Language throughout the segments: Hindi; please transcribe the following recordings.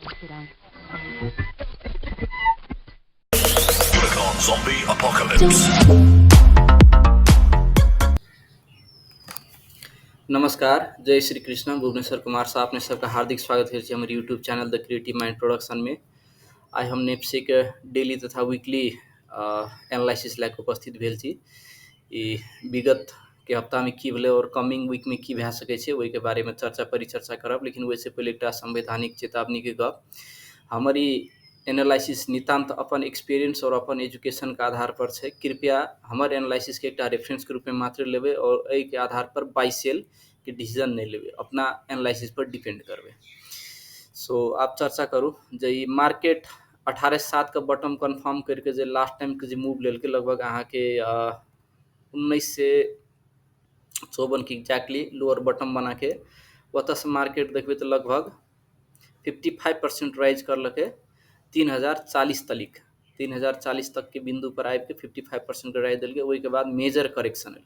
Click on Zombie Apocalypse. नमस्कार, जय श्री कृष्ण। भुवनेश्वर कुमार साहब अपने सबका हार्दिक स्वागत है हमारे YouTube channel the creative mind production में। आज हम नेप्सेक डेली तथा वीकली एनालिसिस लायक उपस्थित भेल छी। ई विगत के हफ्ता में की भेलै और कमिंग वीक में की भए सकै छै ओहि के बारे में चर्चा परिचर्चा करब, लेकिन वैसे पहले एकटा संवैधानिक चेतावनी के गप। हमर ई एनालिसिस नितांत अपन एक्सपीरियंस और अपन एजुकेशन के आधार पर छै। कृपया हमर एनालिसिस के एकटा रेफरेंस के रूप में मात्र लेबै और एहि के आधार पर बाय सेल के डिसीजन नहीं लेबै, अपना एनालिसिस पर डिपेंड करबै। सो आप चर्चा करूँ जे ई मार्केट 18/7 के बॉटम कन्फर्म करके जे लास्ट टाइम के जे मूव लेलकै लगभग अहाँ के 1954 के एग्जैक्टली लोअर बॉटम बना के ओतऽ से मार्केट देखबै तो लगभग 55% राइज करलकै 3040 तलिक। 3040 तक के बिंदु पर आबि के 55% राइज देलकै। ओहि के बाद मेजर करेक्शन एलै।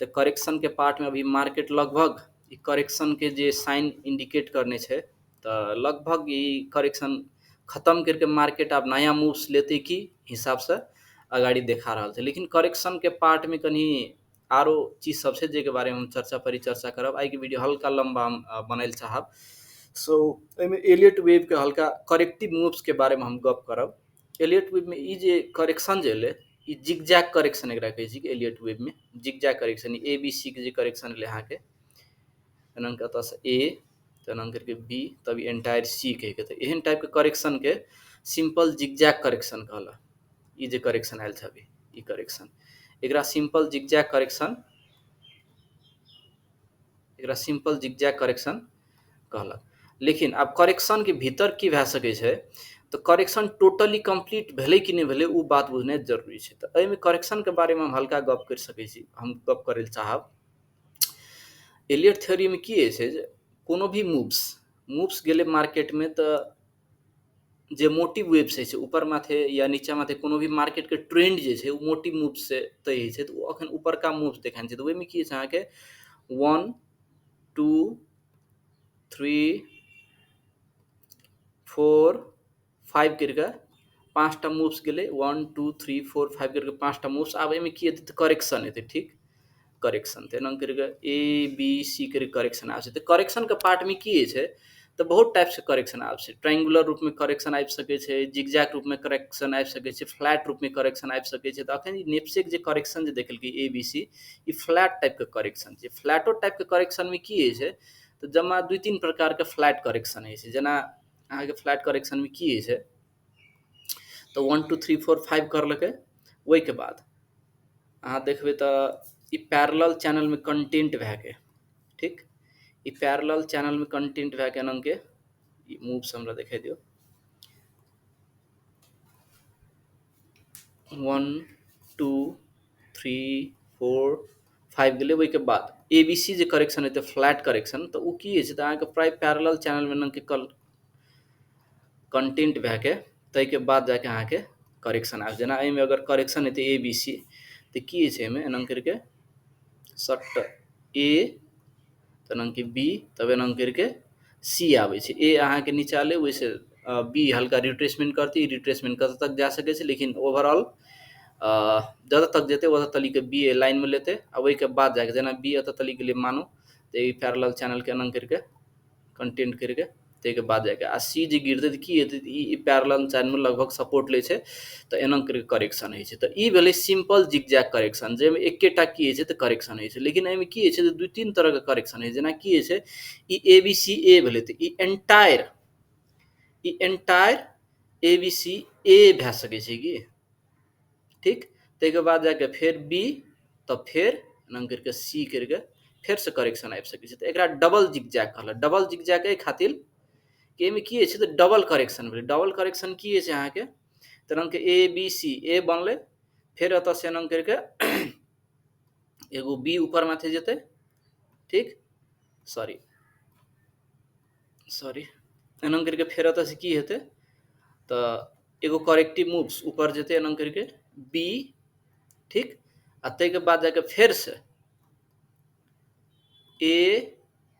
तो करेक्शन के पार्ट में अभी मार्केट लगभग करेक्शन के जे साइन इंडिकेट करने छै, तो लगभग ये करेक्शन खत्म करके मार्केट अब नया मूव्स लेते की हिसाब से अगाड़ी देखा रहा है। लेकिन करेक्शन के पार्ट में कहीं आरो चीज सब छै जे के बारे में हम चर्चा परिचर्चा करब। आई के वीडियो हल्का लंबा हम बनल चाहब। सो एमे एलियट वेव के हल्का करेक्टिव मूव्स के बारे में हम गप करब। एलियट वेव में ई जे करेक्शन जे एलै ई जिगजैग करेक्शन एकरा कहै छै कि एलियट वेव में zigzag correction A B C के जे करेक्शन एलै अहाँ के एना के एतऽ से ए तेना करके बी तब एंटायर सी कह के, एहन टाइप के करेक्शन के सिंपल जिगजैग करेक्शन कहला। ई जे करेक्शन आयल छै अभी ई करेक्शन एकरा सिंपल जिगजैग करेक्शन कहलक। लेकिन अब करेक्शन के भीतर की भए सकै छै, तो करेक्शन टोटली कंप्लीट भेलै कि नहीं भेलै उ बात बुझनाइ जरूरी छै। तो एहिमे करेक्शन के बारे में हम हल्का गप कर सकै छी, हम गप करे चाहब। एलियट थ्योरी में की होइ छै जे कोनो भी मूव्स गेलै मार्केट में, तो जे मोटिव वेव्स होइ छै ऊपर माथे या नीचा माथे कोनो भी मार्केट के ट्रेंड जे छै वो मोटिव मूव से तय होइ छै। तो अखन ऊपर का मूव्स देखाइ छै, तो ओहिमे की छै अहाँ के 1 2 3 4 5 करके 5टा मूव्स गेलै। 1 2 3 4 5 करके 5टा मूव्स। आब एहिमे की हेतै, तो करेक्शन हेतै। ठीक, करेक्शन तो एना करके ए बी सी करके करेक्शन आबै छै। तो करेक्शन के पार्ट में की होइ छै, तो बहुत टाइप से करेक्शन आबै छै। ट्रायंगुलर रूप में करेक्शन आबि सकै छै, जिगजैग रूप में करेक्शन आबि सकै छै, फ्लैट रूप में करेक्शन आबि सकै छै। तो अखन ई नेप्सेक जे करेक्शन जे देखलकै A B C E flat type के करेक्शन छै। फ्लैटो टाइप के करेक्शन में की होइ छै, तो जमा 2-3 प्रकार के फ्लैट करेक्शन होइ छै। जेना अहाँ के फ्लैट करेक्शन में की होइ छै, तो 1 2 3 4 5 करलकै। ओहि के बाद अहाँ देखबै तो ई पैरेलल चैनल में कंटेंट भए के, ठीक, ई पैरेलल चैनल में कंटेंट भए के एना के ई मूव्स हमरा देखा दियो। 1 2 3 4 5 गेलै। ओहि के बाद ए बी सी जे करेक्शन हेतै फ्लैट करेक्शन, तो उ की होइ छै, तो अहाँ के प्राय पैरेलल चैनल में एना के कंटेंट भए के तै के बाद जाके अहाँ के करेक्शन आबै। जेना एहिमे अगर करेक्शन हेतै ए बी सी, तो की होइ छै एहिमे एना करके सट ए तेना के बी तब एना करके सी आबै छै। ए अहाँ के नीचा ले वैसे बी हल्का रिट्रेसमेंट करती, रिट्रेसमेंट कत तक जा सकै छै, लेकिन ओवरऑल जतऽ तक जेतै ओतऽ तली के बी लाइन में लेते। आ ओहि के बाद जाके जेना बी एतऽ तली के लिए मानो, तो ई पैरेलल चैनल के एना करके कंटेंट करके तै के बाद जाके आ सी जे गिरतै तो की हेतै, ई पैरेलल चैनल में लगभग सपोर्ट लै छै। तो एना करके करेक्शन होइ छै। तो ई भेलै सिंपल जिगजैग करेक्शन, जेमे एकेटा की होइ छै तो करेक्शन होइ छै। लेकिन एहिमे की होइ छै तो 2-3 तरह के करेक्शन होइ छै। जेना की होइ छै, ई ए बी सी ए भेलै, तो ई एंटायर ए बी सी ए भए सकै छै कि, ठीक। तै के बाद जाके फिर बी, तब फिर एना करके सी करके फिर से करेक्शन आबि सकै छै। तो एकरा डबल जिगजैग कहलक। डबल जिगजैग एहि खातिर कि एहिमे की होइ छै, तो डबल करेक्शन भेलै। डबल करेक्शन की होइ छै अहाँ के, तो एना के ए बी सी ए बनलै, फिर एतऽ से एना करके एगो बी ऊपर माथे जेतै, ठीक, सॉरी एना करके फिर एतऽ से की हेतै, तो एगो करेक्टिव मूव्स ऊपर जेतै एना करके बी, ठीक। आ तै के बाद जाके फिर से ए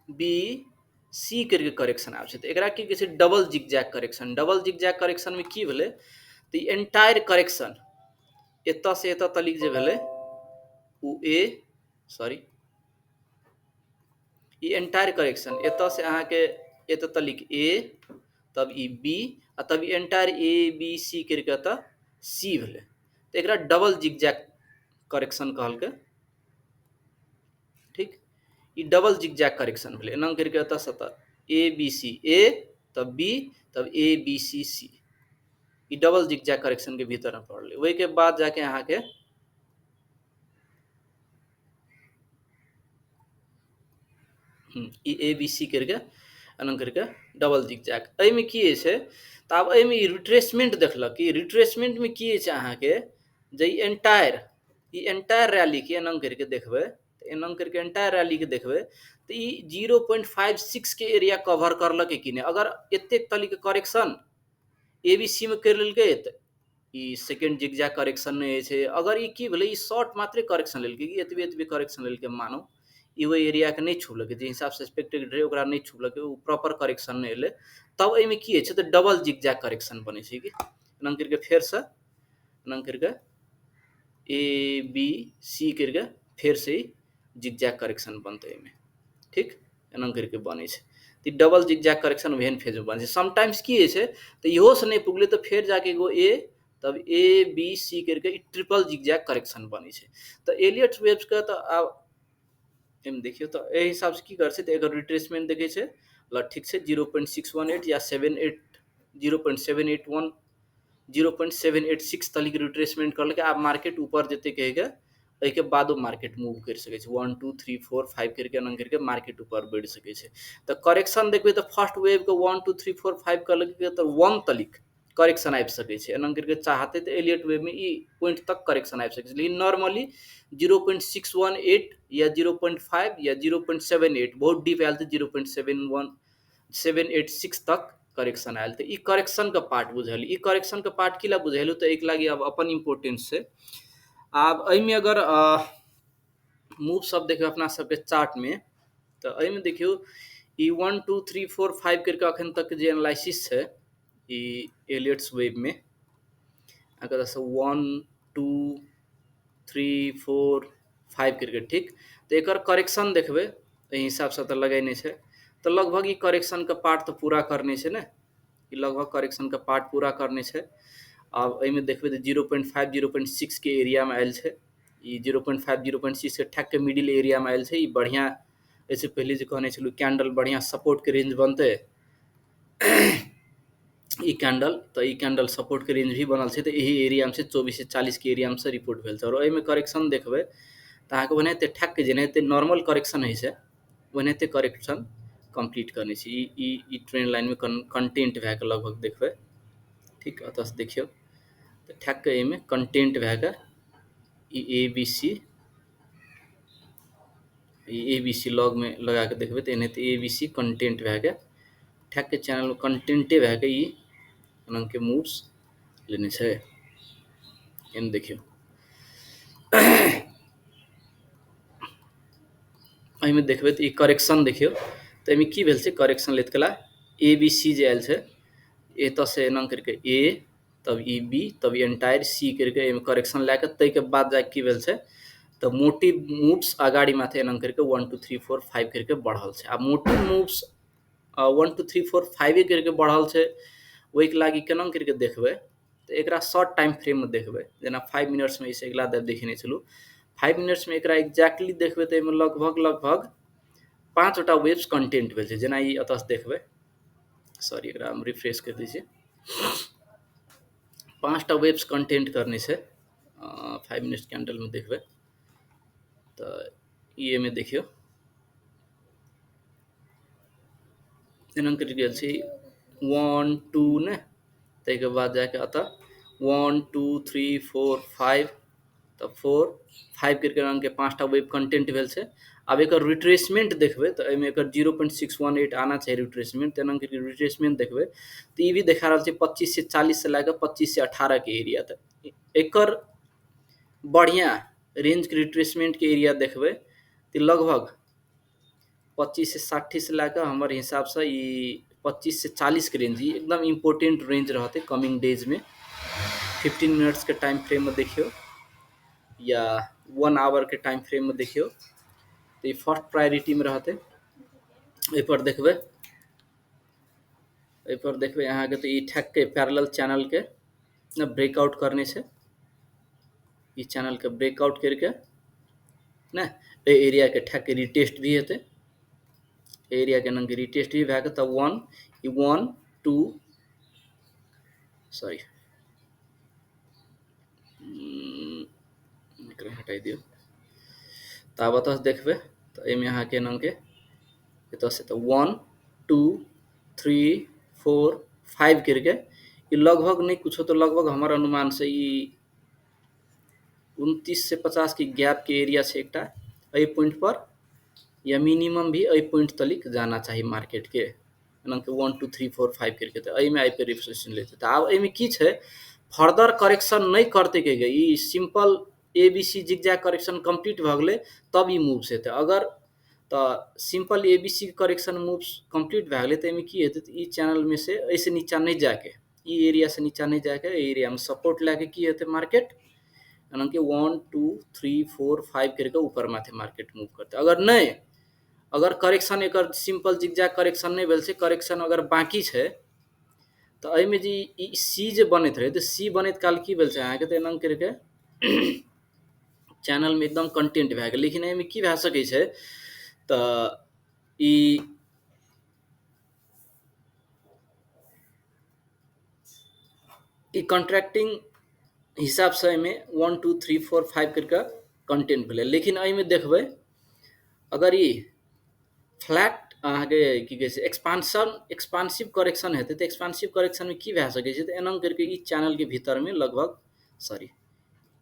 बी सी करके करेक्शन आबै छै तऽ एकरा की कहै छै double zigzag correction. Double zigzag correction में की भेलै तऽ ई एंटायर करेक्शन एतऽ से एतऽ तलिक जे भेलै उ ए सॉरी ई एंटायर करेक्शन एतऽ से अहाँके एतऽ तलिक ए तब ई बी आ तब ई एंटायर ए बी सी करके एतऽ सी भेलै तऽ एकरा डबल जिगजैग करेक्शन कहलकै। ठीक ई डबल जिगजैग करेक्शन भेलै एना करके एतऽ से एतऽ ए बी सी ए तब बी तब A B C C E double zigzag correction के भीतर में पड़लै। ओहि के बाद जाके अहाँके ई ए बी सी करके एना करके डबल जिगजैग। एहिमे की होइ छै तऽ आब एहिमे ई रिट्रेसमेंट देखलक कि रिट्रेसमेंट में की होइ छै अहाँके जे ई एंटायर रैली के एना करके देखबै तऽ एना करके एंटायर रैली के देखबै तऽ ई 0.56 के एरिया कवर करलक कि नहीं। अगर एतेक तलिक करेक्शन ए बी सी में कर लेलकै तऽ ई सेकेंड जिगजैग करेक्शन नहीं होइ छै। अगर ई की भेलै ई शॉर्ट मात्रे करेक्शन लेलकै कि एतबे एतबे करेक्शन लेलकै मानो ई ओहि एरिया के नहीं छूलकै जे हिसाब से एक्सपेक्टेड रहै ओकरा नहीं छूलकै ओ प्रॉपर करेक्शन नहीं एलै तब एहिमे की होइ छै तऽ डबल जिगजैग करेक्शन बनै छै कि एना करके फेर से एना करके ए बी सी करके फेर से ही जिगजैग करेक्शन बनतै एहिमे। ठीक एना करके बनै छै तऽ डबल जिगजैग करेक्शन ओहन फेज में बनै छै। समटाइम्स की होइ छै तऽ इहो से नहीं पुगलै तऽ फेर जाके एगो ए तब ए बी सी करके ई ट्रिपल जिगजैग करेक्शन बनै छै। तऽ एलियट्स वेव्स के तऽ आब एहिमे देखियौ तऽ एहि हिसाब से की कर छै तऽ एकर रिट्रेसमेंट देखै छै ल ठीक छै 0.618 या 78 0.781 0.786 तलिक रिट्रेसमेंट करलकै। आब मार्केट ऊपर जेते कहेगा एहिके बादो मार्केट मूव कर सकै छै 1 2 3 4 5 करके एना करके मार्केट ऊपर बढ़ सकै छै। तऽ करेक्शन देखबै तऽ फर्स्ट वेव के 1 2 3 4 5 करलकै तऽ 1 तलिक करेक्शन आबि सकै छै एना करके चाहते तो एलियट वेव में ई पॉइंट तक करेक्शन आबि सकै छै। लेकिन नॉर्मली 0.618 या 0.5 या 0.78 बहुत डीप आयल तऽ 0.71 786 तक करेक्शन आयल। तऽ ई करेक्शन के पार्ट बुझल ई करेक्शन के पार्ट की ला बुझेलू तऽ एक लागी अब अपन इम्पोर्टेंस से आब एहिमे अगर मूव सब देखियौ अपना सबके चार्ट में तऽ एहिमे देखियौ ई 1 2 3 4 5 करके अखन तक जे एनालिसिस छै ई एलियट्स वेव में अगर 1 2 3 4 5 करके ठीक तो एकर करेक्शन देखबै एहि हिसाब से तो लगेने छै तो लगभग ई करेक्शन के पार्ट तो पूरा करने छै ने ई लगभग करेक्शन के पार्ट पूरा करने छै। अब एहिमे देखबै तऽ 0.5 0.6 के एरिया में आयल छै ई 0.5 0.6 के ठैक के मिडिल एरिया में आयल छै। ई बढ़िया ऐसे पहले जे कहने छलू कैंडल बढ़िया सपोर्ट के रेंज बनते ई कैंडल तो ई कैंडल सपोर्ट के रेंज भी बनल छै तो यही एरिया में से 24 से 40 के एरिया में से रिपोर्ट भेल छै। और एहिमे करेक्शन देखबै तऽ अहाँके ओनाहिते ठैक के जेनाहिते नॉर्मल करेक्शन होइ छै ओनाहिते करेक्शन कंप्लीट करने छै। ई ट्रेंड लाइन में कंटेंट भए के लगभग देखबै ठीक अतः से देखियौ तऽ ठैक के एहिमे कंटेंट भए के ई ए बी सी लॉग में लगा के देखबै तऽ एनाहिते ए बी सी कंटेंट भए के ठैक के चैनल में कंटेंटे भए के ई रंग के मूव्स लेने छै। एहिमे देखियौ एहिमे देखबै तऽ ई करेक्शन देखियौ तऽ एहिमे की भेल छै करेक्शन लेत कला ए बी सी जे आयल छै एतऽ से एना करके ए तब ई बी तब एंटायर सी करके एहिमे करेक्शन लए के ताहिके बाद जाके की भेल छै तऽ मोटिव मूव्स अगाड़ी माथे एना करके 1 2 3 4 5 करके बढ़ल छै। आ मोटिव मूव्स 1 2 3 4 5 करके बढ़ल छै ओहिके लागी केना करके देखबै तऽ एकरा शॉर्ट टाइम फ्रेम में देखबै जेना 5 मिनट्स में इसे अगला देखेने छलू 5 मिनट्स में एकरा एक्जैक्टली देखबै तऽ एहिमे लगभग 5 गोटा वेव्स कंटेंट भेल छै। जेना ई एतऽ से देखबै सॉरी एकरा हम रिफ्रेश कर दै छियै 5टा वेव्स कंटेंट करने छै 5 मिनट्स कैंडल में देखबै तऽ ई एहिमे देखियौ एना करके गेल छै 1 2 ने ताहिके बाद जाके अतः 1 2 3 4 5 तब 4 5 करके रंग के 5टा वेव कंटेंट भेल छै। अब एकर रिट्रेसमेंट देखबै तऽ एहिमे एकर 0.618 आना चाहिए रिट्रेसमेंट तेना करके रिट्रेसमेंट देखबै तऽ ई भी देखा रहल छै 25 से 40 से लेकर 25 से 18 के एरिया तक एकर बढ़िया रेंज के रिट्रेसमेंट के एरिया देखबै तऽ लगभग 25 से 60 से लैके हमर हिसाब से ई 25 से 40 के रेंज, ई एकदम इम्पोर्टेंट रेंज रहते कमिंग डेज में। 15 मिनट्स के टाइम फ्रेम में देखियो या 1 आवर के टाइम फ्रेम में देखियो तो ई फर्स्ट प्रायोरिटी में रहते। एहि पर देखबे यहाँ के तो ई ठेक के पैरेलल चैनल के ब्रेकआउट करने से, ई चैनल के ब्रेकआउट करके ना ए एरिया के ठेक के रिटेस्ट भी हेतै, एरिया के नंगे रिटेस्ट भी भए के तब 1 2 सॉरी एकरा हटाई दियो। ताबत देखबे तो एमे यहाँ के नंगे एत से तो 1 2 3 4 5 करके ये लगभग नहीं कुछ तो लगभग हमारे अनुमान से ये 29 से 50 की गैप के एरिया से एक पॉइंट पर या मिनिमम भी ए पॉइंट तलिक जाना चाहिए मार्केट के 1 2 3 4 5 करके तो एहि में आई पे रिफ्लेक्शन लेते। तो अब एहिमे की है फर्दर करेक्शन नहीं करते के गई simple ABC zigzag correction complete भ गए तब ये मूव्स हेतै। अगर तो simple ABC correction moves complete भए गए तो एहिमे की हेतै तो ई चैनल में से ऐसे नीचा नहीं जाके ई एरिया से नीचा नहीं जाके एरिया में सपोर्ट लेके की हेतै मार्केट 1 2 3 4 5 करके ऊपर माथे मार्केट मूव करते। अगर नहीं अगर करेक्शन एक सिंपल जिगजैग करेक्शन नहीं भेल छै, करेक्शन अगर बाकी है तो एहिमे जे ई सी जे बनैत रहे तो सी बनैत काल की भेल छै अहाँके तो एना करके चैनल में एकदम कंटेंट भए गेल। लेकिन एहिमे की भए सकै छै तो ई कॉन्ट्रैक्टिंग हिसाब से एहिमे 1 2 3 4 5 करके कंटेंट भेलै। लेकिन एहिमे देखबै अगर ई फ्लैट अहाँके की कहै छै एक्सपांसिव करेक्शन हेतै तो एक्सपांसिव करेक्शन में की भए सकै छै तो एना करके ई चैनल के भीतर में लगभग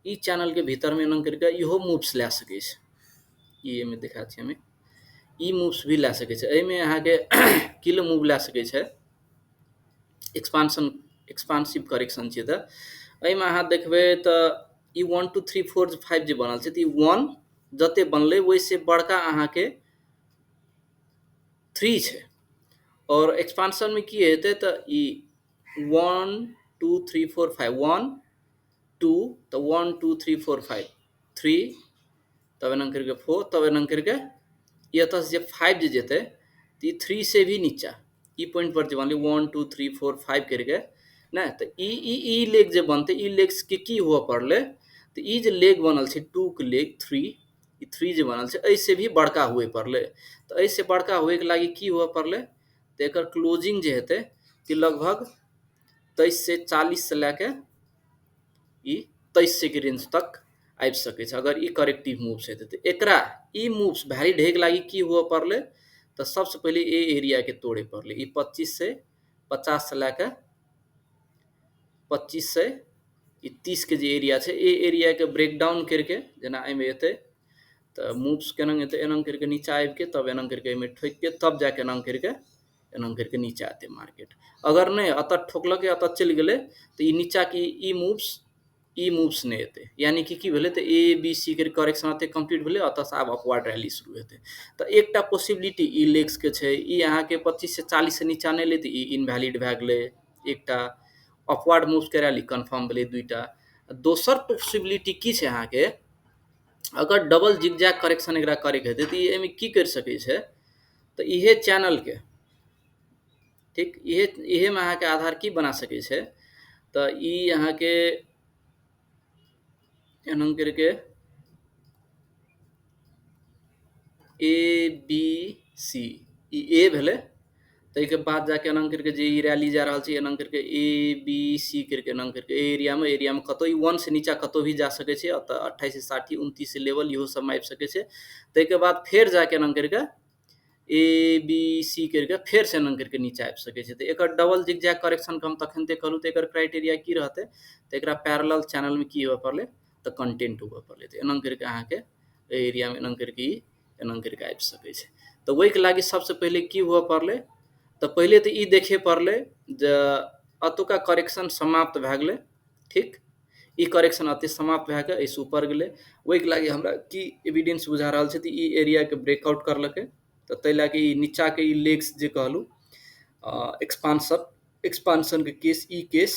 ई चैनल के भीतर में एना करके इहो मूव्स ला सकै छै। ई एहिमे देखा छै हमें ई मूव्स भी ला सकै छै। एहिमे अहाँके किल मूव ला सकै छै एक्सपांसिव करेक्शन छै तो एहिमे अहाँ देखबै तो ई 1 2 3 4 5 जे बनल छै तो ई 1 जते बनलै वैसे बड़का अहाँके 3 है और एक्सपांशन में की हेतै तो ई 1 2 3 4 5 1 2 तो 1 2 3 4 5 3 तब एना करके 4 तब एना करके ये एतऽ से 5 जे जेतै तो ई 3 से भी नीचा ई पॉइंट पर जे बनलै 1 2 3 4 5 करके ना तो ई लेग जे बनते ई लेग्स के की हुआ पड़ले तो ई जे लेग बनल छै 2 के लेग 3 ई 3 जे बनल छै ऐसे भी बड़का हुए पड़ले। तो ऐसे बड़का हुए के लागी की हुआ पड़ले तो एकर क्लोजिंग जे हेतै कि लगभग 23 से 40 से लेके ई 23 के रेंज तक आबि सकै छै अगर ई करेक्टिव मूव्स हेतै। तो एकरा ई मूव्स वैलिड होए के लागी की हुआ पड़ले तो सबसे पहले ए एरिया के तोड़े पड़ले ई 25 से 50 से लेके 25 से ई 30 के जे एरिया छै ए एरिया के ब्रेकडाउन करके जेना एहिमे एतै तो मूव्स केना हेतै एना करके नीचा आबि के तब एना करके एहिमे ठोकि के तब जाके एना करके नीचा आते मार्केट। अगर नहीं अतः ठोकलक अतः चलि गेलै तो ई नीचा की ई मूव्स नहीं हेतै यानी कि की भेलै तो ABC के करेक्शन अते कंप्लीट भेलै अतः से आब अपवार्ड रैली शुरू हेतै। तो एकटा पॉसिबिलिटी ई लेग्स के छै ई अहाँ के 25 से 40 से नीचा नहीं ले तो ई इनवैलिड भए गेलै एकटा अपवार्ड मूव्स के रैली कन्फर्म भेलै दुईटा। दोसर पॉसिबिलिटी की छै अहाँ के अगर डबल जिगजैग करेक्शन एकरा करे के हेतै तो एहिमे की कर सकै छै तो इहे चैनल के ठीक इहे में अहाँ के आधार की बना सकै छै तो ई अहाँ के एना करके ABC ई ए भेलै ताहिके बाद जाके एना करके जे ई रैली जा रहल छै एना करके ABC करके एना करके एरिया में कतौ ई 1 से नीचा कतौ भी जा सकै छै अतः 28 से 60 29 से लेवल इहो सब में आबि सकै छै। ताहिके बाद फेर जाके एना करके ABC करके फेर से एना करके नीचा आबि सकै छै। तो एकर डबल जिगजैग करेक्शन के हम तखनते कहलहुँ तो एकर क्राइटेरिया की रहतै तो एकरा पैरेलल चैनल में की हुआ पड़लै तो कंटेंट हुआ पड़लै तो एना करके अहाँ के एरिया में एना करके ई एना करके आबि सकै छै। तो ओहि के लागी सबसे पहले की हुआ पड़लै तो पहले तो ई देखे पड़लै जे अतुका करेक्शन समाप्त भए गेलै ठीक ई करेक्शन अते समाप्त भए के ऐसे ऊपर गेलै ओहि के लागी हमरा की एविडेंस बुझा रहल छै तो ई एरिया के ब्रेकआउट करलकै तो ताहि लए कऽ ई नीचाँके ई लेग्स जे कहलहुँ एक्सपांसन के केस ई केस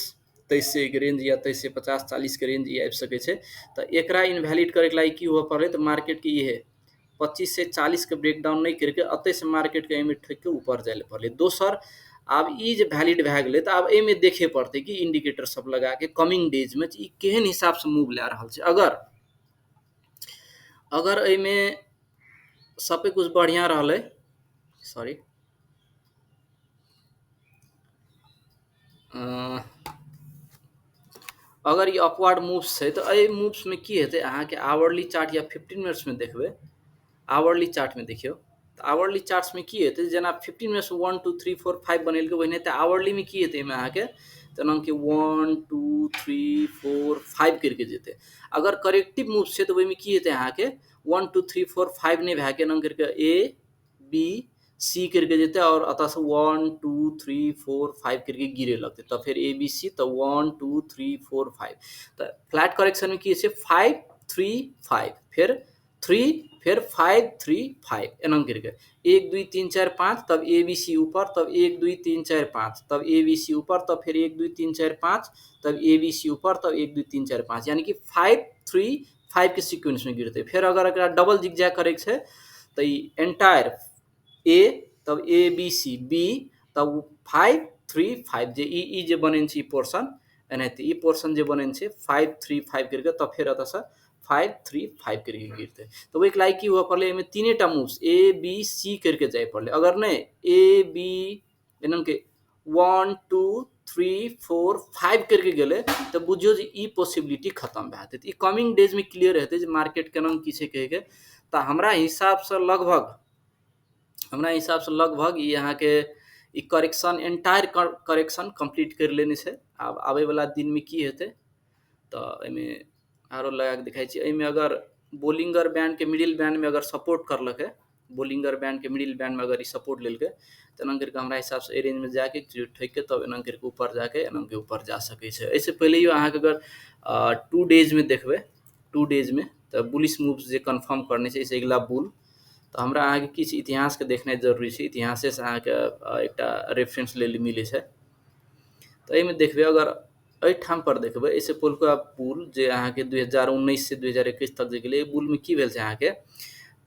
23 के रेंज या 2350-40 के रेंज ई आबि सकै छै। तऽ एकरा इनवैलिड करे के लागि की हुआ पड़लै, तऽ मार्केट के इहे 25 से 40 के ब्रेकडाउन नहीं करके अतै से मार्केट के एहिमे ठोकि के ऊपर जाय ले पड़लै। दोसर, आब ई जे वैलिड भए गेलै तऽ आब एहिमे देखे पड़तै कि इंडिकेटर सब लगा के कमिंग डेज में ई केहन हिसाब से मूव लए रहल छै। अगर एहिमे सब कुछ बढ़िया रहलै, सॉरी अगर ये अपवर्ड मूव्स छै तऽ एहि मूव्स में की हेतै, अहाँके आवरली चार्ट या 15 मिनट्स में देखबै, आवरली चार्ट में देखियौ तऽ आवरली चार्ट्स में की हेतै, जेना 15 मिनट्स 1 2 3 4 5 बनेलकै ओहिने तऽ आवरली में की हेतै, एहिमे अहाँके तेना कि 1 2 3 4 5 करके जेतै। अगर करेक्टिव मूव्स छै तऽ ओहिमे की हेतै, अहाँके 1 2 3 4 5 नहीं भए के एना करके ए बी सी करके जेतै और अतः से 1 2 3 4 5 करके गिरे लगतै। तो फिर ए बी सी तो 1 2 3 4 5 तो फ्लैट करेक्शन में की छै 5 3 5 फिर 3 फिर 5 3 5 एना करके 1 2 3 4 5 तब ए बी सी ऊपर, तब 1 2 3 4 5 तब ए बी सी ऊपर, तब फिर 1 2 3 4 5 तब ए बी सी ऊपर, तब 1 2 3 4 5 यानी कि 5 3 5 के सीक्वेंस में गिरते। फिर अगर एकरा डबल जिगजैग करे छै तो एंटायर ए तब ए बी सी बी तब 5 3 5 जे ई जे बने छै पोर्शन एनाहिते ई पोर्शन जे बने छै 5 3 5 करके तब फिर एतऽ से 5 3 5 करके गिरते। तो ओहिके लागि की हुआ पड़लै, एहिमे तीने टा मूव्स ए बी सी करके जाय पड़लै। अगर नहीं ए बी एना के 1 2 3 4 5 करके गेलै तो बुझियो जे ई पॉसिबिलिटी खत्म भए जेतै। ई कमिंग डेज में क्लियर हेतै जे मार्केट केना की छै कहिके। तऽ हमरा हिसाब से लगभग ई अहाँके ई करेक्शन एंटायर करेक्शन कंप्लीट कर लेने छै। आब आबै वाला दिन में की हेतै तऽ एहिमे आरो लगा के दिखाई छी। एहिमे अगर बोलिंगर बैंड के मिडिल बैंड में अगर सपोर्ट करलकै, बोलिंगर बैंड के मिडिल बैंड में अगर ई सपोर्ट लेलकै तो एना करके हमरा हिसाब से रेंज में जाके ठोक के तब एना करके ऊपर जाके एना के ऊपर जा सकै छै। एहिसे पहले अहाँके अगर 2 डेज में देखबै, 2 डेज में तो बुलिश मूव्स जे कन्फर्म करने छै से अगिला बुल, तो हमरा अहाँके किछु इतिहास के देखनाइ जरूरी छै। इतिहासे से अहाँके एकटा रेफरेंस लेल मिलै छै। तो एहिमे देखबै अगर एहिठाम पर देखबै एहिसे पहिलुका बुल जे अहाँके 2019 से 2021 तक जे गेलै, बुल में की भेल छै अहाँके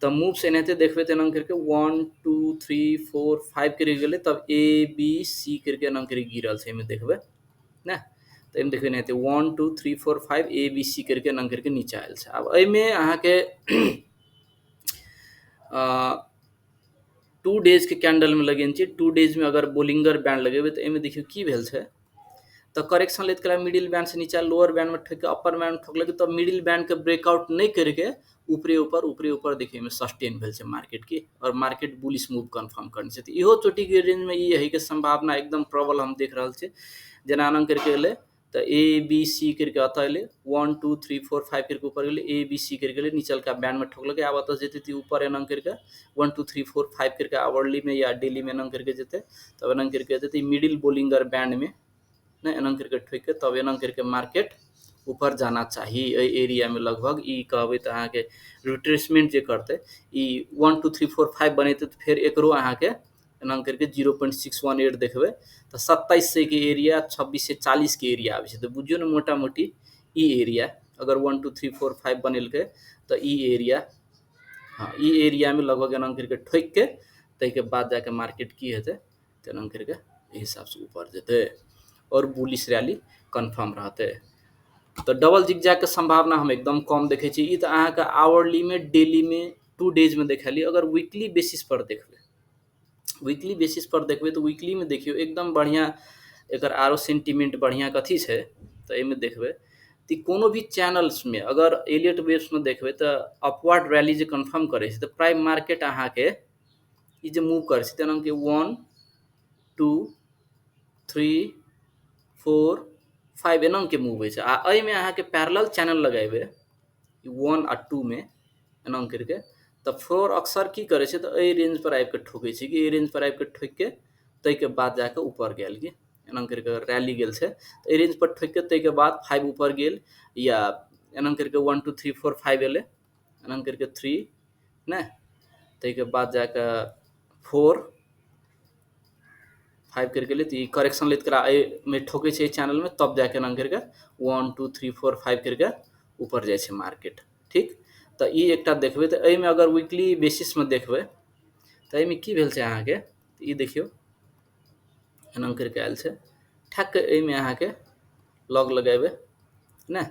तऽ मूव्स एनाहिते देखबै तऽ एना करके 1 2 3 4 5 करके गेलै, तब ए बी सी करके एना करके गिरल छै। एहिमे देखबै ना तो एहिमे देखबै एनाहिते 1 2 3 4 5 ए बी सी करके एना करके नीचा आयल छै। आब एहिमे अहाँके 2 डेज के कैंडल में लगेने छी। 2 डेज में अगर बोलिंगर बैंड लगेबै तो एहिमे देखियो की भेल छै तो करेक्शन लेत कला मिडिल बैंड से नीचा लोअर बैंड में ठोक के अपर बैंड में ठोकलकै, तब मिडिल बैंड के ब्रेकआउट नहीं करके ऊपरे ऊपर देखिए में सस्टेन भेल छै मार्केट की, और मार्केट बुलिश मूव कन्फर्म करने छै। तो इहो चोटी के रेंज में ई यही के संभावना एकदम प्रबल हम देख रहल छी। जेना एना करके एलै तो ए बी सी करके अतः एलै 1 2 3 4 5 करके ऊपर गेलै, ए बी सी करके गेलै नीचलका बैंड में ठोकलकै। आब अतः जेतै तऽ ऊपर एना करके 1 2 3 4 5 करके आवरली में या डेली में एना करके जेतै, तब एना करके जेतै मिडिल बोलिंगर बैंड में ना एना करके ठोक के तब एना करके मार्केट ऊपर जाना चाहिए। एरिया में लगभग ई कहबै तऽ अहाँके रिट्रेसमेंट जे करतै ई 1 2 3 4 5 बनेतै तऽ फिर एकरो अहाँके एना करके 0.618 देखबै तो 27 से के एरिया 26 से 40 के एरिया आबै छै। तो बुझियो ना मोटा मोटी ई एरिया अगर 1 2 3 4 5 बनेलकै तो ई एरिया, हाँ ई एरिया में लगभग एना करके ठोक के तै के बाद जाके मार्केट की हेतै तो एना करके हिसाब से ऊपर जेतै और बुलिश रैली कन्फर्म रहतै। तो डबल जिगजैग के संभावना हम एकदम कम देखे छी। ई तो अहाँके आवरली में डेली में 2 डेज में देखली। अगर वीकली बेसिस पर देखबै, वीकली बेसिस पर देखबै तो वीकली में देखियो एकदम बढ़िया एकर आरो सेंटीमेंट बढ़िया कथी छै तो एहिमे देखबै तो कोनो भी चैनल्स में अगर एलियट वेव्स में देखबै तो अपवर्ड रैली जे कन्फर्म करे छै तो प्राइम मार्केट अहाँके ई जे मूव करे छै तेना कि 1 2 3 4 5 एना के मूव होइ छै। आ एहिमे अहाँके पैरेलल चैनल लगेबै 1 आ 2 में एना करके तऽ फ्लोर अक्सर की करे छै तऽ एहि रेंज पर आबि के ठोकै छै कि एहि रेंज पर आबि के ठोक के ताहिके बाद जाके ऊपर गेल कि एना करके रैली गेल छै तऽ एहि रेंज पर ठोक के ताहिके बाद 5 ऊपर गेल या एना करके 1 2 3 4 5 एलै एना करके 3 ने ताहिके बाद जाके 4 5 करके ले तो करेक्शन लेत करा में ठोके छे चैनल में तब जाके ना करके 1 2 3 4 5 करके ऊपर जाए छे मार्केट। ठीक, तो ई एकटा देखबे तो एहि में अगर वीकली बेसिस में देखबे तो एहि में की भेल छे अहाँ के ई देखियो एना करके आयल छे ठक एहि में अहाँ के लॉग लगाबे ना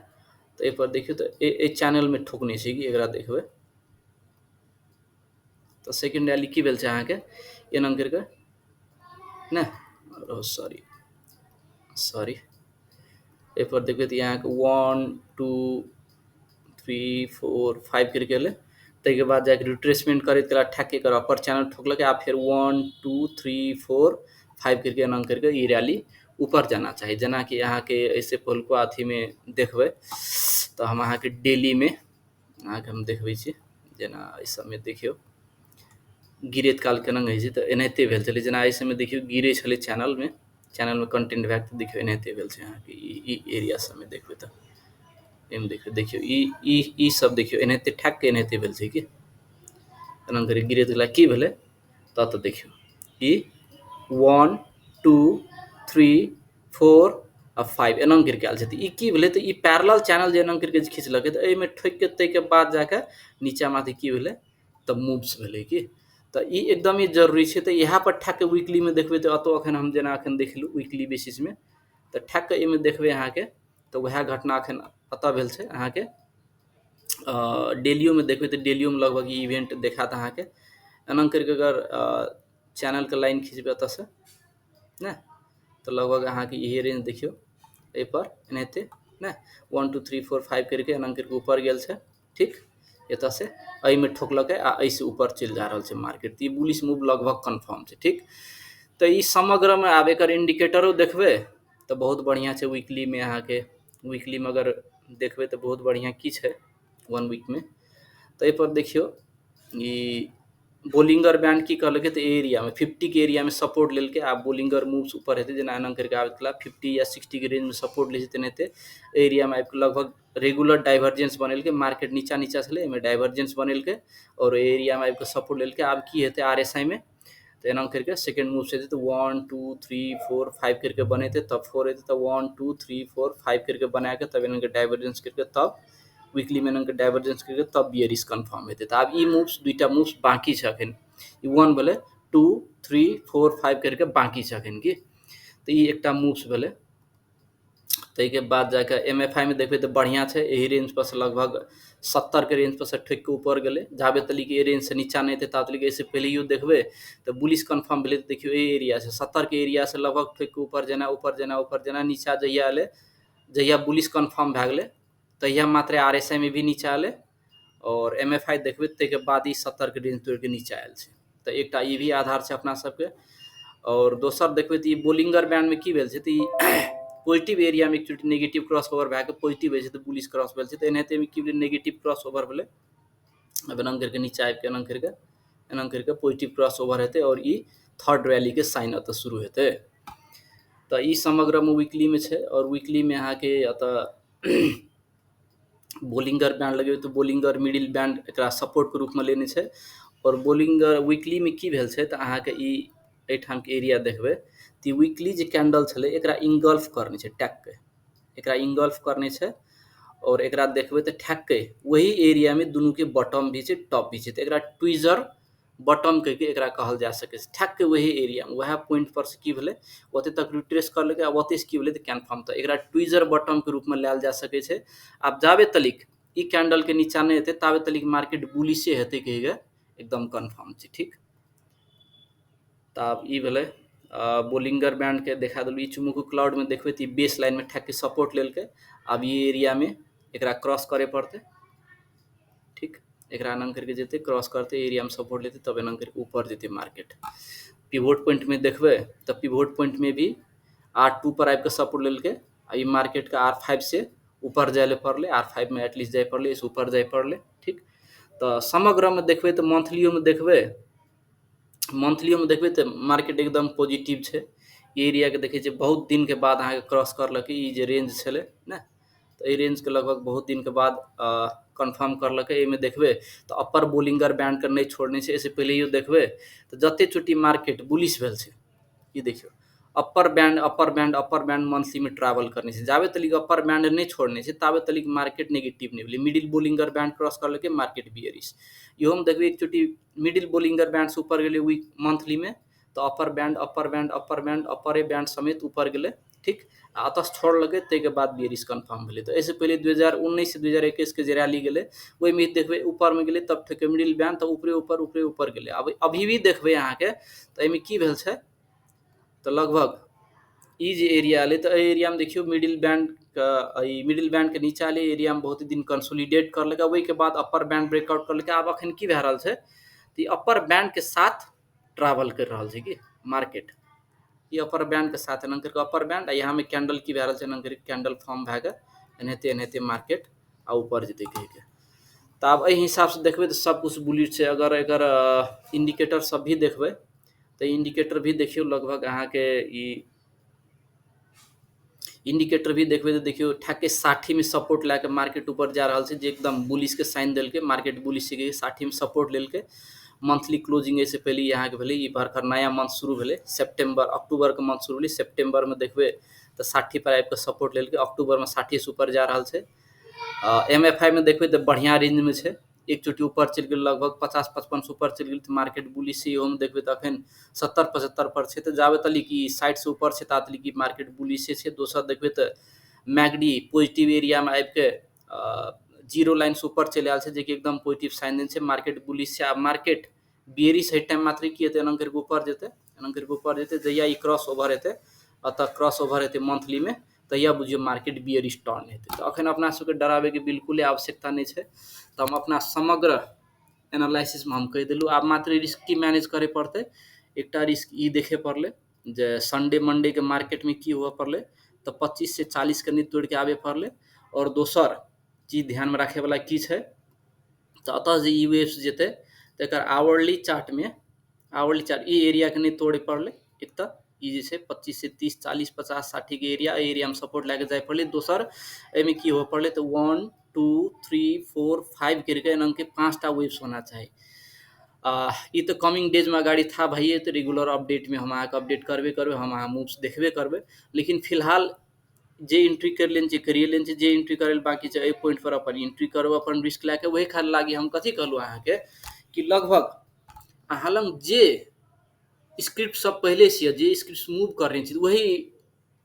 तो ए पर देखियो तो ए चैनल में ठोकने छे कि एकरा देखबे तो सेकंड वाली की भेल छे अहाँ के एना करके ना सॉरी सॉरी ए पर देखबे तो यहाँ के 1 2 3 4 5 करके ले तै के बाद जाके रिट्रेसमेंट करे तरा ठक कर अपर चैनल ठोकलक आ फिर 1 2 3 4 5 करके एना करके ई रैली ऊपर जाना चाहिए। जना कि यहाँ के ऐसे पहलुका अथी में देखबे तो हम अहाँ के डेली में अहाँ के हम देखबै छी जना एहि सब में देखियो गिरैत काल केना होइ छै तऽ एनाहिते भेल छलै जना एहि समय देखियो गिरै छलै चैनल में कंटेंट भए के देखियो एनाहिते भेल छै अहाँ के ई एरिया सब में देखबै तऽ एम देखियो ई सब देखियो एनाहिते ठक के एनाहिते भेल छै कि एना करी गिरैत गेला की भेलै तऽ देखियो ई 1 2 3 4 आ 5 एना करके आयल छै तऽ ई की भेलै तऽ ई पैरेलल चैनल जे एना करके खींचलकै तऽ एहिमे ठोकि के तै के बाद जाके नीचा माथि की भेलै तऽ मूव्स भेलै कि तऽ ई एकदम ही जरूरी छै तऽ यहाँ पर ठक के वीकली में देखबै तऽ अतो अखन हम जना अखन देखलू वीकली बेसिस में तऽ ठक के एहिमे देखबै अहाँ के तऽ वएह घटना अखन अतऽ भेल छै अहाँ के डेलियो में देखबै तऽ डेलियो में लगभग ई इवेंट देखात अहाँ के एना करके अगर चैनल के लाइन खींचबै अतऽ से ना तो लगभग अहाँ के यही रेंज देखियो ए पर एनाहिते ना 1 2 3 4 5 करके एना करके ऊपर गेल छै। ठीक, एतऽ से एहि में ठोकलक आ एहि से ऊपर चल जा रहल छै मार्केट तो बुलिश मूव लगभग कन्फर्म छै। ठीक, तो ई समग्र में आब एकर इंडिकेटरो देखबै तो बहुत बढ़िया छै वीकली में अहाँ के वीकली में अगर देखबै तो बहुत बढ़िया की छै 1 वीक में तो पर देखियो ई बोलिंगर बैंड की कहलकै तो एरिया में 50 के एरिया में सपोर्ट लेलकै आ बोलिंगर मूव्स ऊपर हेतै जना एना करके आबैत छला 50 या 60 के रेंज में सपोर्ट ले छै तेनाहिते एरिया में आबि लगभग रेगुलर डाइवर्जेंस बनेलकै मार्केट नीचा नीचा छलै एहिमे डाइवर्जेंस बनेलकै और एरिया में आबि सपोर्ट लेलकै आब की हेतै आरएसआई में तो एना करके सेकंड मूव से तो 1 2 3 4 5 करके बनेते तब 4 हेतै तो 1 2 3 4 5 करके बना के तब एना के डाइवर्जेंस करके तब वीकली में एना के डाइवर्जेंस करके तब बियरिश कंफर्म हेतै तो आब ई मूव्स दुईटा मूव्स बाकी छै अखन ई 1 भेलै 2 3 4 5 करके बाकी छै अखन की तो ई एकटा मूव्स भेलै तै के बाद जाके एमएफआई में देखबै तो बढ़िया छै एही रेंज पर से लगभग 70 के रेंज पर से ठोक के ऊपर गेलै जाबे तली के रेंज से नीचा नहीं थे तातली के इससे पहले देखबै तो बुलिश कंफर्म भेलै तो देखियो ए एरिया से 70 के एरिया से लगभग ठोक के ऊपर जेना नीचा जहिया एलै जहिया बुलिश कंफर्म भए गेलै तहिया मात्र आरएसआई में भी नीचा एलै और एमएफआई देखबै तै के बाद ई 70 के रेंज तोड़ के नीचा आयल छै तो एकटा ई भी आधार छै अपना सबके और दोसर देखबै तो ई बोलिंगर बैंड में की भेल छै तो ई पॉजिटिव एरिया में एक्चुअली नेगेटिव क्रॉस ओवर भए के पॉजिटिव होइ छै तो बुलिश क्रॉस भेल छै तो एनाहिते में की भेलै नेगेटिव क्रॉस ओवर भेलै अब एना करके नीचा आबि के एना करके पॉजिटिव क्रॉस ओवर हेतै और ई थर्ड रैली के साइन अतः शुरू हेतै तो ई समग्र में वीकली में छै और वीकली में अहाँ के अतः बोलिंगर बैंड लगे तो बोलिंगर मिडिल बैंड एकरा सपोर्ट के रूप में लेने छै और बोलिंगर वीकली में की भेल छै तो अहाँ के ई एठाम के एरिया देखबै तो वीकली जे कैंडल छलै एकरा इंगल्फ करने छै टैक के एकरा इंगल्फ करने छै और एकरा देखबै तो ठक के वही एरिया में दुनू के बॉटम भी छै टॉप भी छै तो एकरा ट्विजर बॉटम कह के एकरा कहल जा सकै छै ठक के वही एरिया में वह पॉइंट पर से की भेलै ओते तक रिट्रेस कर लेके अब ओते से की भेलै तो कन्फर्म तो एकरा ट्विजर बॉटम के रूप में लायल जा सकै छै अब जाबे तलिक ई कैंडल के नीचा नहीं हेतै ताबे तलिक मार्केट बुलिशे हेतै कहिके एकदम कन्फर्म छै। ठीक, तो आब ई भेलै बोलिंगर बैंड के देखा देलू ई चुमुकू क्लाउड में देखबै तो बेस लाइन में ठक के सपोर्ट लेलकै अब ये एरिया में एकरा क्रॉस करे पड़ते। ठीक, एकरा एना करके जेते क्रॉस करते एरिया में सपोर्ट लेते तब एना करके ऊपर जेते मार्केट पिवोट पॉइंट में देखबै तो पिवोट पॉइंट में भी R2 पर आबि के सपोर्ट लेलकै आ ई मार्केट के R5 से ऊपर जाए ले पड़ले R5 में एटलीस्ट जाए पड़ले इस ऊपर जाए पड़ले। ठीक, तो समग्र में देखबै तो मंथलियो में देखबै तो मार्केट एकदम पॉजिटिव छै ई एरिया के देखै छै बहुत दिन के बाद अहाँ के क्रॉस करलकै ई जे रेंज छलै ना तो ई रेंज के लगभग बहुत दिन के बाद कन्फर्म करलकै। एहिमे देखबै तऽ अपर बोलिंगर बैंडके नहि छोड़ने छै। एहिसँ पहिलेयो देखबै तऽ जते चोटी मार्केट बुलिश भेल छै, ई देखियो अपर बैंड मंथली में ट्रैवल करने छै। जाबे तलिक अपर बैंड नहीं छोड़ने छै ताबे तलिक मार्केट नेगेटिव नहीं भेलै। मिडिल बोलिंगर बैंड क्रॉस करलकै, मार्केट बियरिश। इहो में देखबै एक चोटी मिडिल बोलिंगर बैंड से ऊपर गेलै वीक मंथली में, तो अपर बैंड समेत ऊपर गेलै, ठीक। आ अतः छोड़लकै, ताहिके बाद बियरिश कन्फर्म भेलै। तो एहिसँ पहिले 2019 से 2021 के जे रैली गेलै ओहिमे देखबै ऊपरमे गेलै, तब ठेके मिडिल बैंड तऽ ऊपरे ऊपर गेलै। अब अभी भी देखबै अहाँके तऽ एहिमे की भेल छै, तऽ लगभग ई जे एरिया एलै तऽ एहि एरियामे देखियौ मिडिल बैंडके नीचा एलै एरियामे बहुत दिन कंसोलिडेट करलकै। ओहिके बाद अपर बैंड ब्रेकआउट करलकै। आब एखन की भए रहल छै तऽ ई अपर बैंडके साथ ट्रैवल कर रहल छै कि मार्केट, ये अपर बैंड के साथ एना करके अपर बैंड, यहाँ में कैंडल की भए रहल छै, एना करके कैंडल फॉर्म भए कऽ एनाहिते मार्केट आ ऊपर जेतै कहिके। तऽ आब एहि हिसाबसँ देखबै तऽ सबकुछ बुलिश छै। अगर एकर इंडिकेटर सब भी देखबै तऽ इंडिकेटर भी देखियौ लगभग अहाँके ई इंडिकेटर भी देखबै तऽ देखियो ठाके 60 में सपोर्ट लए के मार्केट ऊपर जा रहल छै, जे एकदम बुलिश के साइन देलकै। मार्केट बुलिश छै, 60 में सपोर्ट लेलकै। मंथली क्लोजिंग ऐसे पहले यहाँ के भेलै, ई भरकर नया मंथ शुरू भेलै, अक्टूबर के मंथ शुरू भेलै। सेप्टेम्बर में देखबै तऽ 60 पर आबि कऽ सपोर्ट लेलकै, अक्टूबर में 60 से ऊपर जा रहल छै। MFI में देखबै तऽ बढ़िया रेंज में छै, एक चोटी ऊपर चलि गेल, लगभग 50-55 से ऊपर चलि गेल तऽ मार्केट बुलिश छै। इहो में देखबै तऽ अखन 70-75 पर छै। तऽ जाबे तलिक ई 60 से ऊपर छै ता तलिक मार्केट बुलिशे छै। दोसर देखबै तऽ मैगडी पॉजिटिव एरिया में आबि के जीरो लाइन से ऊपर चलि आयल छै, जेकि एकदम पॉजिटिव साइन देने छै। मार्केट बुलिश छै। आब मार्केट बियरिश है टाइम मात्र की हेतै, एना करके ऊपर जेतै, एना करके ऊपर जेतै। जहिया ई क्रॉस ओवर हेतै, अतः क्रॉस ओवर हेतै मंथली में, तहिया बुझियौ मार्केट बियरिश टर्न हेतै। तऽ अखन अपना सबके डराबैके बिल्कुले आवश्यकता नहीं छै। तऽ हम अपना समग्र एनालिसिस में हम कहि देलहुँ। आब मात्र रिस्क की मैनेज करे पड़तै, एकटा रिस्क ई देखे पड़लै जे संडे मंडे के मार्केट में की हुआ पड़लै, तो 25 से 40 के नहीं तोड़ के आबे पड़लै। और दोसर चीज ध्यान में रखे वाला की छै, तो अतः जे ई वेव्स जेतै तकर आवरली चार्ट ई एरिया के नहीं तोड़े पड़लै। एक तऽ ई जे छै 25 से 30 40 50 60 के एरिया में सपोर्ट लए के जाय पड़लै। दोसर एहिमे की हो पड़लै तऽ 1 2 3 4 5 करके एना के 5टा वेव्स होना चाही। ई तो कमिंग डेज में अगाड़ी था भाइये, तो रेगुलर अपडेट में हम अहाँके अपडेट करबे करबै, हम अहाँ मूव्स देखबे करबै। लेकिन फिलहाल जे एंट्री कर लेन छै करिए लेन छै, जे एंट्री करे बाकी छै एहि पॉइंट पर अपन एंट्री करू, अपन रिस्क लए के। वही खाली लागी हम कथी कहलहुँ अहाँके कि लगभग अहाँ लग जे स्क्रिप्ट सब पहले से जे स्क्रिप्ट मूव करने छी वही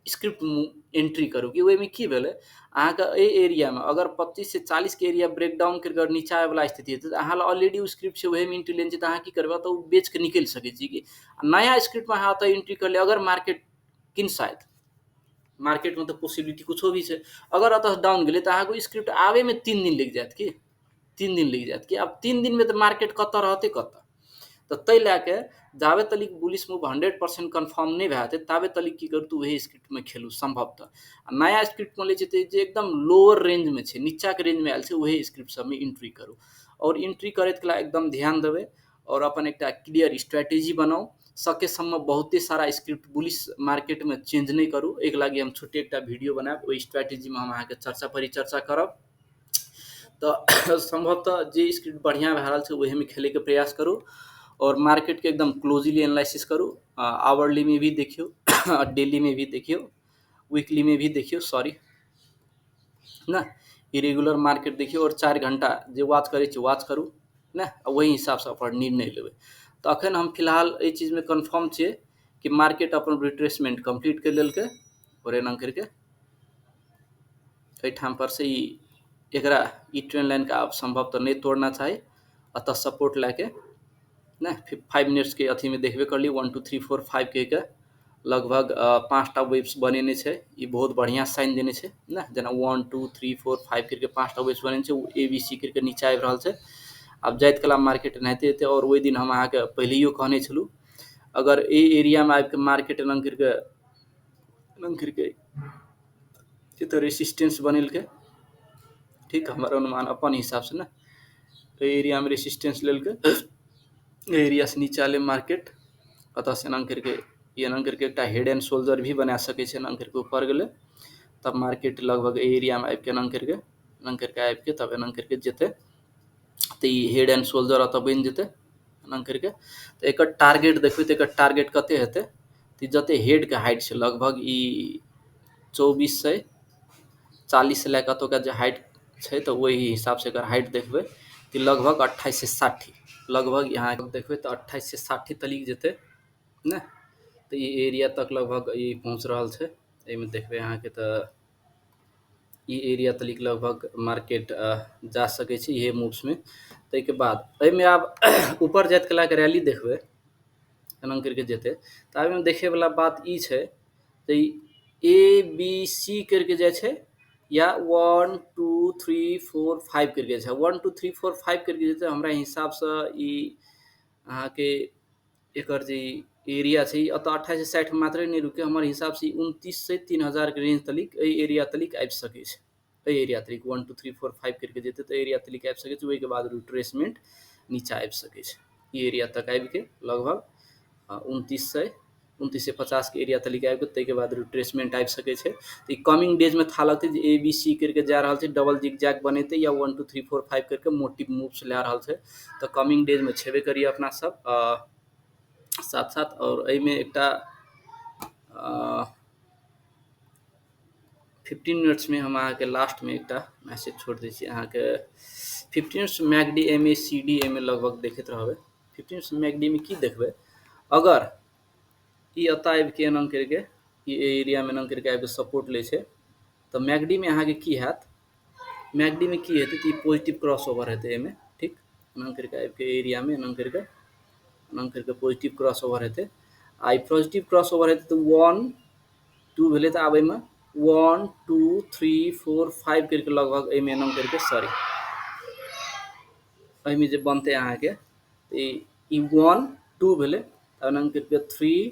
स्क्रिप्ट एंट्री करू। कि ओहिमे की भेलै अहाँके एहि एरिया में अगर 25 से 40 के एरिया ब्रेकडाउन करके नीचा आबे वाला स्थिति हेतै, तऽ अहाँ ऑलरेडी स्क्रिप्ट छै वही में एंट्री लेन छै, तऽ अहाँ की करबै तऽ ओ बेच के निकलि सकै छी। कि नया स्क्रिप्ट में अहाँ ओतऽ एंट्री कर ले, अगर मार्केट किन शायद मार्केट में तो पॉसिबिलिटी कुछो भी छै, अगर अतः डाउन गेलै तऽ अहाँके स्क्रिप्ट आवे में 3 दिन लग जायत, कि 3 दिन लग जायत। कि आब 3 दिन में तऽ मार्केट कतऽ रहतै कतऽ। तऽ ताहि लए के जाबे तलिक बुलिश मूव 100% कन्फर्म नहीं भए जेतै ताबे तलिक की करू तऽ वही स्क्रिप्ट में खेलू संभवतः। नया स्क्रिप्ट में ले जेतै जे एकदम लोअर रेंज में छै, नीचा के रेंज में आयल छै, वही स्क्रिप्ट सब में एंट्री करू। और एंट्री करैत कला एकदम ध्यान देबै और अपन एक क्लियर स्ट्रैटेजी बनाऊ। सके सम्भव बहुते सारा स्क्रिप्ट बुलिश मार्केट में चेंज नहीं करू। एक लागी हम छोटे एक वीडियो बनायब, ओहि स्ट्रैटेजी में हम अहाँके परिचर्चा करब। तो संभवतः जे स्क्रिप्ट बढ़िया भए रहल छै वही में खेले के प्रयास करू और मार्केट के एकदम क्लोजली एनालिसिस करू। आवरली में भी देखियो डेली में भी देखियो, वीकली में भी देखियो, सॉरी ना, इरेगुलर मार्केट देखियो और 4 घंटा जे वाच करे छी वाच करू ना, वही हिसाब से अपन निर्णय लेबै। तो अखन हम फिलहाल एहि चीज में कन्फर्म छियै कि मार्केट अपन रिट्रेसमेंट कंप्लीट कर लेलकै और एना करके एहिठाम पर से एकरा ई ट्रेंड लाइन का आप संभवतः नहीं तोड़ना चाही। अतः सपोर्ट लेके ना 5 मिनट्स के अथी में देखबे कर ली 1 2 3 4 5 के लगभग 5टा वेव्स बनेने छै। ई बहुत बढ़िया साइन देने छै ना, जेना 1 2 3 4 5 करके 5टा वेव्स बनेने छै, ABC करके नीचा आबि रहल छै। आब जाइत कला मार्केट एनाहिते हेतै। और ओहि दिन हम अहाँके पहिलेयो कहने छलहुँ अगर ए एरिया में आबि के मार्केट एना करके तो रेसिस्टेंस बनेलकै, ठीक, हमारा अनुमान अपन हिसाब से ना, तो एरिया में रेसिस्टेंस लेलकै, एरिया से नीचा ले मार्केट, अतः से एना करके एक हेड एंड शोल्डर भी बना सके छै। एना करके ऊपर गेलै तब मार्केट लगभग एरिया में आबि के एना करके एना करके आबि के तब एना करके जेते तो ई हेड एंड शोल्डर अतः बनि जेते एना करके। तो एक टारगेट देखबै तो एक टारगेट कते हेतै तो जते हेड के हाइट छै लगभग ई 2440 से लैके एतुका जे हाइट छै तो वही हिसाब से एकर हाइट देखबै कि लगभग 28 से 60 लगभग यहाँ देखबै तो 28 से 60 तलिक जेतै ने। तो ये एरिया तक लगभग ये पहुँच रहा है। एहिमे देखबै अहाँके तो ई एरिया तलिक लगभग मार्केट जा सकै छै इहे मूव्स में। ताहिके बाद एहिमे आब ऊपर जाइत कलाके रैली देखबै एना करके जेतै तो एहिमे देखैवला बात ई छै तो ए बी सी करके जाइ छै या 1 2 3 4 5 करके छै 1 2 3 4 5 करके जेतै हमरा हिसाबसँ ई अहाँके एकर जे एरिया छै अतः 28 से 60 मात्रे नहीं रुके हमर हिसाब से 29 से 3000 के रेंज तलिक एरिया तलिक आबि सकै छै एरिया तलिक 1 2 3 4 5 करके जेतै तो एरिया तलिक आबि सकै छै। ओहिके बाद रिट्रेसमेंट नीचा आबि सकै छै ई एरिया तक आबि के लगभग 29 से 50 के एरिया तलिक आबि के ताहिके बाद रिट्रेसमेंट आबि सकै छै। तो कमिंग डेज में था लगतै जे ए बी सी करके जा रहल छै डबल जिग जैग बनेतै या 1 2 3 4 5 करके मोटिव मूव्स लए रहल छै तो कमिंग डेज में छेबे करिए अपना सब साथ साथ। और एहिमे एकटा 15 मिनट्स में हम अहाँके लास्ट में एकटा मैसेज छोड़ दै छी अहाँके 15 minutes MACD M A C D M A लगभग देखैत रहबै 15 मिनट्स मैकडी में की देखबै अगर ई एतऽ आबि के एना करके ई एरिया में एना करके आबि के सपोर्ट लै छै तो मैकडी में अहाँके की हैत मैकडी में की हेतै तो पॉजिटिव क्रॉस ओवर हेतै एहिमे ठीक एना करके आबि के एरिया में एना करके पॉजिटिव क्रॉस ओवर हेतै आ पॉजिटिव क्रॉस ओवर हेतै तो 1 2 भेलै तो आब एहिमे 1 2 3 4 5 करके लगभग एहिमे एना करके सॉरी एहिमे जे बनतै अहाँके ई 1 2 भेलै एना करके 3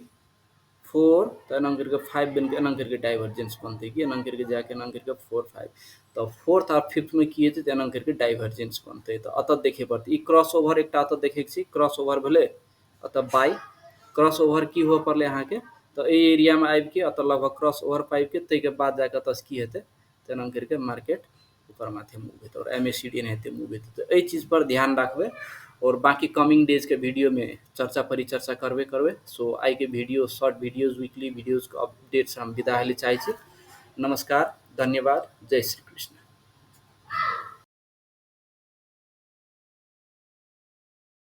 4 तो एना करके 5 बन के एना करके डाइवर्जेंस बनते कि एना करके जाके एना करके 4 5 तो फोर्थ और फिफ्थ में की हेतै तो एना करके डाइवर्जेंस बनते तो अतः देखे पड़तै ई क्रॉस ओवर एकटा अतः देखे छी क्रॉस ओवर भेलै अतः बाई क्रॉस ओवर की हुआ पड़लै अहाँके तो एहि एरिया में आबि के अतः लगभग क्रॉस ओवर पाबि के ताहिके बाद जाके अतः की हेतै तो एना करके मार्केट ऊपर माथे मूव हेतै और एम ए सी डी एनाहिते मूव हेतै तो एहि चीज पर ध्यान रखबै और बाकी कमिंग डेज के वीडियो में चर्चा परिचर्चा करबे। सो आई के video short videos weekly videos के अपडेट्स हम विदा हेले चाहै छी। नमस्कार, धन्यवाद, जय श्री कृष्ण।